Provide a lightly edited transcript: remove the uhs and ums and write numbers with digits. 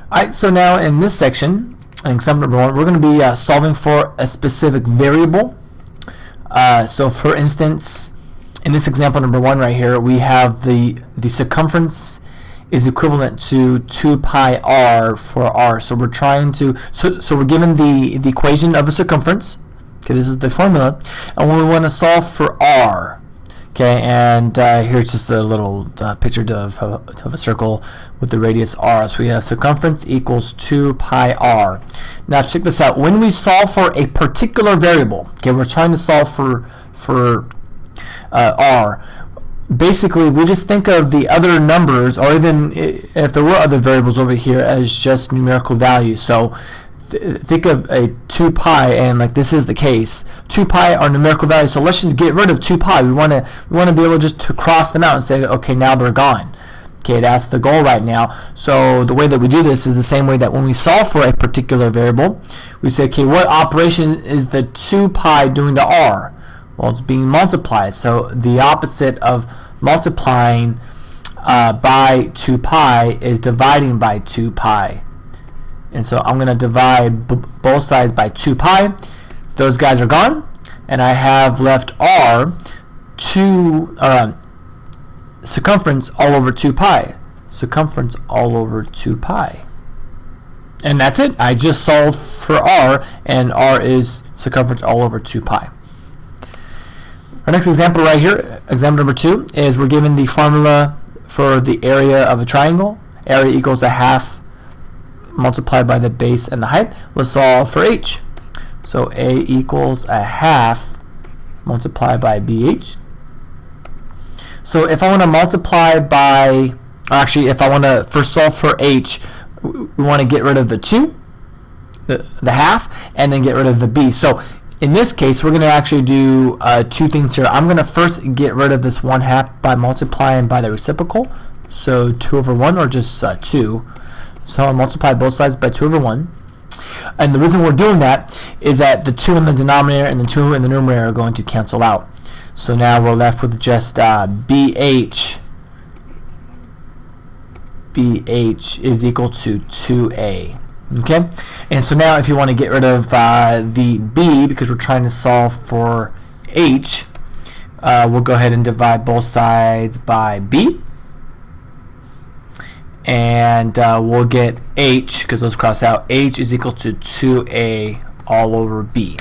Alright, so now in this section, in example number 1, we're going to be solving for a specific variable. So for instance, in this example number 1 right here, we have the circumference is equivalent to 2 pi r for r. So we're trying to, so we're given the equation of a circumference. Okay, this is the formula, and we want to solve for r. Okay, and here's just a little picture of a circle with the radius r. So we have circumference equals 2 pi r. Now check this out. When we solve for a particular variable, okay, we're trying to solve for r. Basically, we just think of the other numbers, or even if there were other variables over here, as just numerical values. So think of a 2 pi, and like this is the case. 2 pi are numerical values, so let's just get rid of 2 pi. We want to be able just to cross them out and say, okay, now they're gone. Okay, that's the goal right now. So the way that we do this is the same way that when we solve for a particular variable, we say, okay, what operation is the 2 pi doing to r? Well, it's being multiplied. So the opposite of multiplying by 2 pi is dividing by 2 pi. And so I'm going to divide both sides by 2 pi. Those guys are gone. And I have left r, circumference all over 2 pi. Circumference all over 2 pi. And that's it. I just solved for r, and r is circumference all over 2 pi. Our next example right here, example number 2, is we're given the formula for the area of a triangle. Area equals a half multiplied by the base and the height. Let's solve for h. So a equals a half multiplied by bh. So if I want to multiply by, or actually if I want to first solve for h, we want to get rid of the 2, the half, and then get rid of the b. So in this case, we're going to actually do two things here. I'm going to first get rid of this 1/2 by multiplying by the reciprocal. So 2 over 1, or just 2. So I'll multiply both sides by 2 over 1. And the reason we're doing that is that the 2 in the denominator and the 2 in the numerator are going to cancel out. So now we're left with just BH. BH is equal to 2a. Okay, and so now if you want to get rid of the b, because we're trying to solve for h, we'll go ahead and divide both sides by b, and we'll get h, because those cross out, h is equal to 2a all over b.